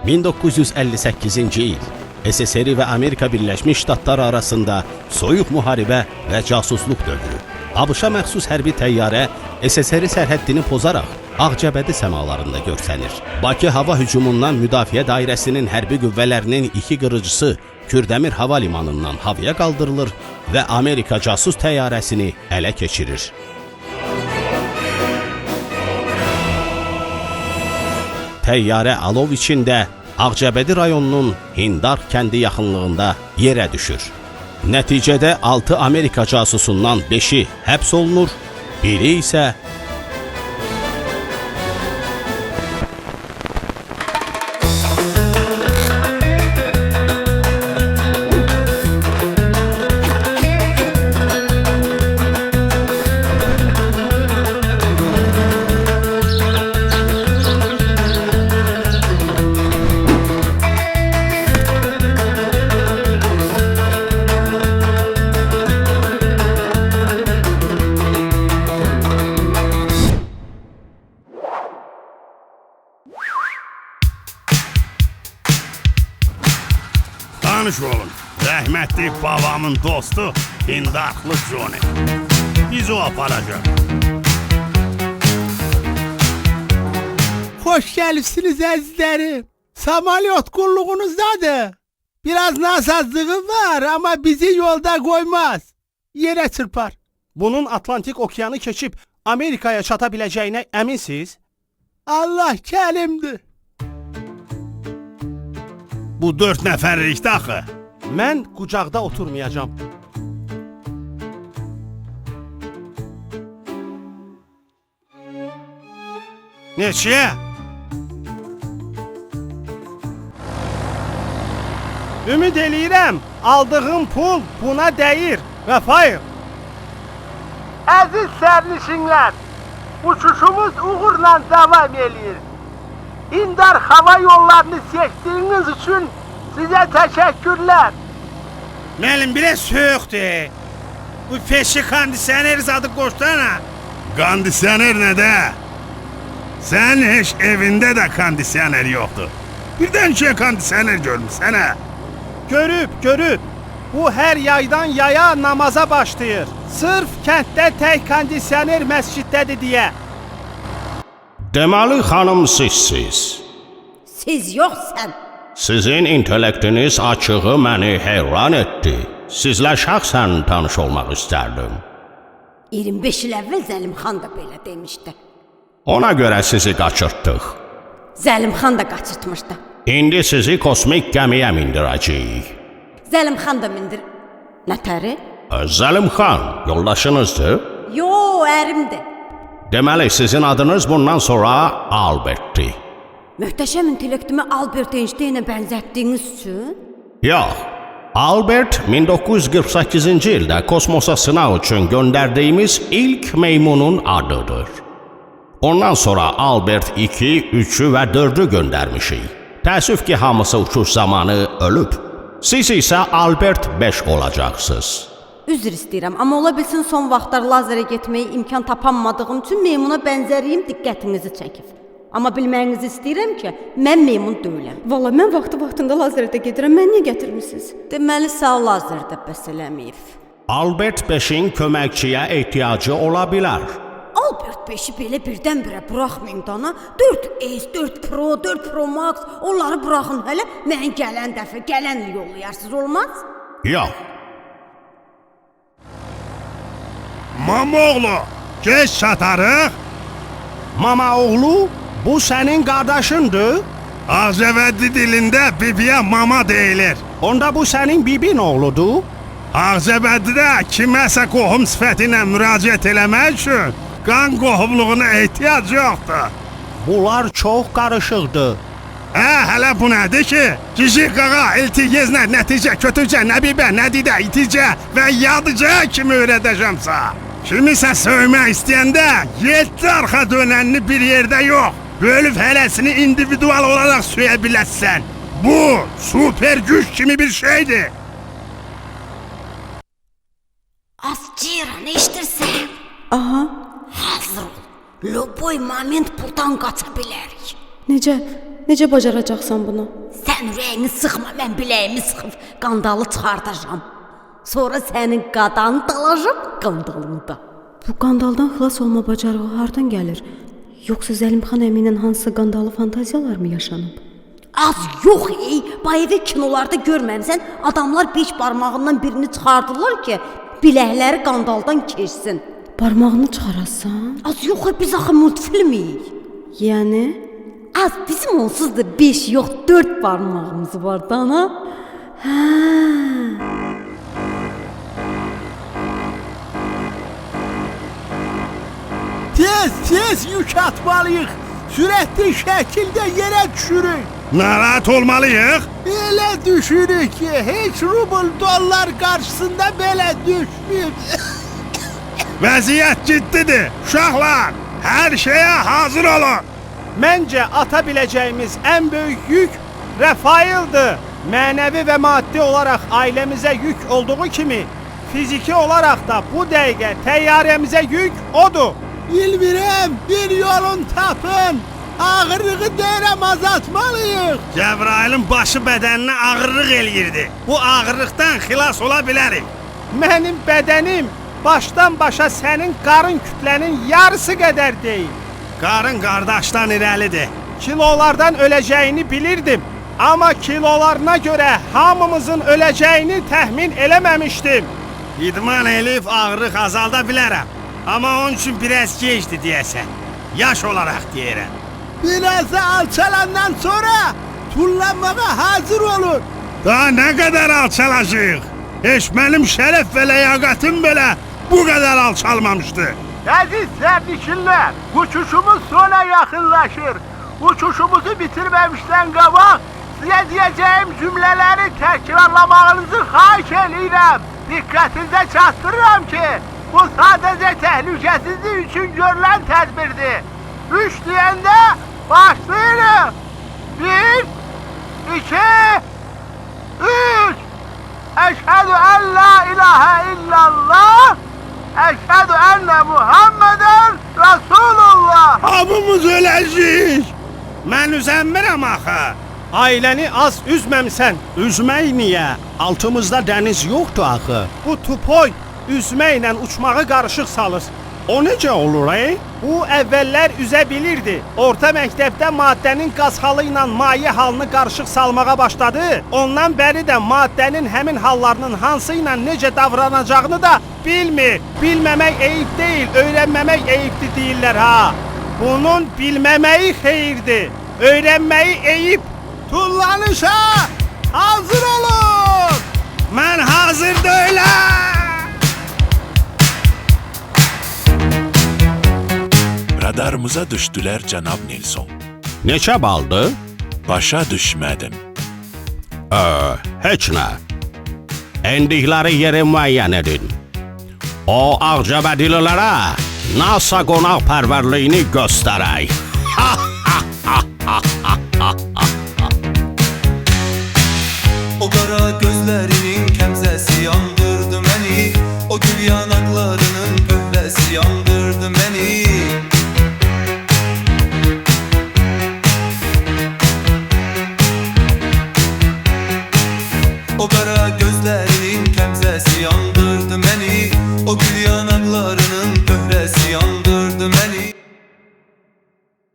1958-ci il SSR və Amerika Birləşmiş Ştatları arasında soyuq müharibə və casusluq dövrü. ABŞ-a məxsus hərbi təyyarə SSR sərhəddini pozaraq Ağcabədi səmalarında görsənir. Bakı hava hücumundan Müdafiə Dairəsinin hərbi qüvvələrinin 2 qırıcısı Kürdəmir hava limanından havaya qaldırılır və Amerika casus təyyarəsini ələ keçirir. Təyyarə alov içində Ağcabədi rayonunun Hindar kəndi yaxınlığında yerə düşür. Nəticədə 6 Amerika casusundan 5-i həbs olunur, biri isə Tanış olun, rəhmətli babamın dostu Hindarlı Johnny. Biz o aparacaq. Hoş gəlibsiniz əzizlərim. Samalyot qulluğunuzdadır. Biraz nasazlığı var ama bizi yolda koymaz. Yere çırpar. Bunun Atlantik Okyanı keçib Amerikaya çata biləcəyinə əminsiniz? Allah kəlimdir. Bu 4 nəfərlikdə axı. Mən qucaqda oturmayacağam. Neçəyə? Ümid eləyirəm, aldığım pul buna dəyir. Vəfair. Əziz sərnişinlər, uçuşumuz uğurla devam edir. Hindar hava yollarını seçtiğiniz için size teşekkürler. Mənim biraz soyuqdur. Bu peşi kondisioner zadı qoşdana. Kondisioner nədə? Sən heç evində də kondisioner yoxdur. Birdən şey kondisioner görmüsənə. Görüb. Bu hər yaydan yaya namaza başlayır. Sırf kənddə tək kondisioner məsciddədir deyə. Deməli xanım sizsiz. Siz yox sən. Sizin intellektiniz açığı məni heyran etdi. Sizlə şəxsən tanış olmaq istərdim. 25 il əvvəl Zəlimxan da belə demişdi. Ona görə sizi qaçırtdıq. Zəlimxan da qaçırtmışdı. İndi sizi kosmik gəmiyə mindirəcəyik. Zəlimxan da mindir. Nətəri? Zəlimxan yoldaşınızdır? Yo, ərimdir. Deməli sizin adınız bundan sonra Albert'tir. Möhtəşəm intellektimi Albert Einsteinə bənzətdiyiniz üçün? Yox. Albert 1948-ci ildə kosmosa sınaq üçün göndərdiyimiz ilk meymunun adıdır. Ondan sonra Albert 2, 3-ü və 4-ü göndərmişik. Təəssüf ki, hamısı uçuş zamanı ölüb. Siz isə Albert 5 olacaqsınız. Üzr istəyirəm, amma ola bilsin son vaxtlar lazerə getməyə imkan tapanmadığım üçün meymuna bənzəriyim diqqətinizi çəkib. Amma bilməyinizi istəyirəm ki, mən meymun deyiləm. Valla mən vaxtında lazerdə gedirəm, mən niyə gətirmisiniz? Deməli, sağ lazerdə bəs eləməyib. Albert 5-in köməkçiyə ehtiyacı ola bilər. Albert 5-i belə birdən-birə buraxmayın dana. 4S, 4 Pro, 4 Pro Max, onları buraxın hələ. Mən gələn dəfə, gələn il yollayarsınız, olmaz? Yox. Mama oğlu, geç çatarıq. Mama oğlu, bu sənin qardaşındır. Ağcabədi dilində bibiyə mama deyilir. Onda bu sənin bibin oğludur. Ağcabədidə kiməsə qohum sifəti ilə müraciət eləmək üçün qan qohumluğuna ehtiyac yoxdur. Bunlar çox qarışıqdır. Hələ bu nədir ki? Cici qağa, iltigezlə, nəticə, kötücə, nəbibə, nədidə, iticə və yadıcə kimi öyrədəcəmsə. Kimisə söymək istəyəndə 7 arxa dönənini bir yerdə yox, bölüb hələsini individual olaraq söyə biləsən. Bu, super güç kimi bir şeydir. Ceyran, eşidirsən? Aha. Hazır ol. Любой moment buradan qaça bilərik. Necə? Necə bacaracaqsan bunu? Sən ürəyini sıxma, mən biləyimi sıxıb qandalı çıxardacağam. Sonra sənin qadanı dalacam, qandalını da. Bu qandaldan xilas olma bacarığı hardan gəlir? Yoxsa Zəlimxan əmi ilə hansısa qandalı fantaziyalar mı yaşanıb? Az yox ey, bayığı kinolarda görməmsən, adamlar 5 barmağından birini çıxardırlar ki, biləkləri qandaldan keçsin. Barmağını çıxarasan? Az yox, biz axı multfilmiyik. Yəni? Az bizim onsuz da 5 yox 4 barmağımız var da ana. Tez yük atmalıyıq. Sürətli şəkildə yerə düşürük. Narahat olmalıyıq. Elə düşürük ki, heç rubl dollar qarşısında belə düşməyib. Vəziyyət ciddidir. Uşaqlar, hər şeyə hazır olun. Məncə ata biləcəyimiz ən böyük yük Rafaildir. Mənəvi və maddi olaraq ailəmizə yük olduğu kimi, fiziki olaraq da bu dəqiqə təyyarəmizə yük odur. Bilmirəm, bir yolun tapın. Ağırlığı deyirəm azaltmalıyıq. Cəbrailin başı bədəninə ağırlıq eləyirdi. Bu ağırlıqdan xilas ola bilərik. Mənim bədənim başdan başa sənin qarın kütlənin yarısı qədər deyil. Qarın qardaşdan irəlidir. Kilolardan öləcəyini bilirdim. Amma kilolarına görə hamımızın öləcəyini təxmin eləməmişdim. İdman eləyib ağırlıq azalda bilərəm. Amma onun üçün biraz gecdir deyəsən. Yaş olaraq deyirəm. Biraz da alçalandan sonra tullanmağa hazır olun. Daha nə qədər alçalacağıq? Heç mənim şərəf və ləyaqətim belə bu qədər alçalmamışdı. Əziz sərnişinlər, uçuşumuz sona yaxınlaşır. Uçuşumuzu bitirməmişdən qabaq sizə deyəcəyim cümlələri təkrarlamağınızı xahiş edirəm. Diqqətinizə çatdırıram ki, bu sadəcə təhlükəsizlik üçün görülən tədbirdir. 3 deyəndə başlayırıq. 1, 2, 3. Əşhədü ən la ilahə illallah. Əşhədü ənə Muhammeden Rasulullah. Hamımız öləcəyik. Mən üzənmirəm axı. Ailəni az üzməmsən. Üzmək niyə? Altımızda dəniz yoxdur axı. Bu tupoy üzməklə uçmağı qarışıq salır. O necə olur, ey? Bu əvvəllər üzə bilirdi. Orta məktəbdə maddənin qaz halı ilə maye halını qarışıq salmağa başladı. Ondan bəri də maddənin həmin hallarının hansı ilə necə davranacağını da bilmir. Bilməmək eyib deyil, öyrənməmək eyibdir deyirlər ha. Bunun bilməməyi xeyirdir, öyrənməyi eyib. Tullanışa hazır olun. Mən hazır deyiləm. Radarımıza düşdülər cənab Nilson. Neçə baldı? Başa düşmədim. Heç nə. Endikləri yeri müəyyən edin. O ağcabədililərə NASA qonaq pərvərliyini göstərək.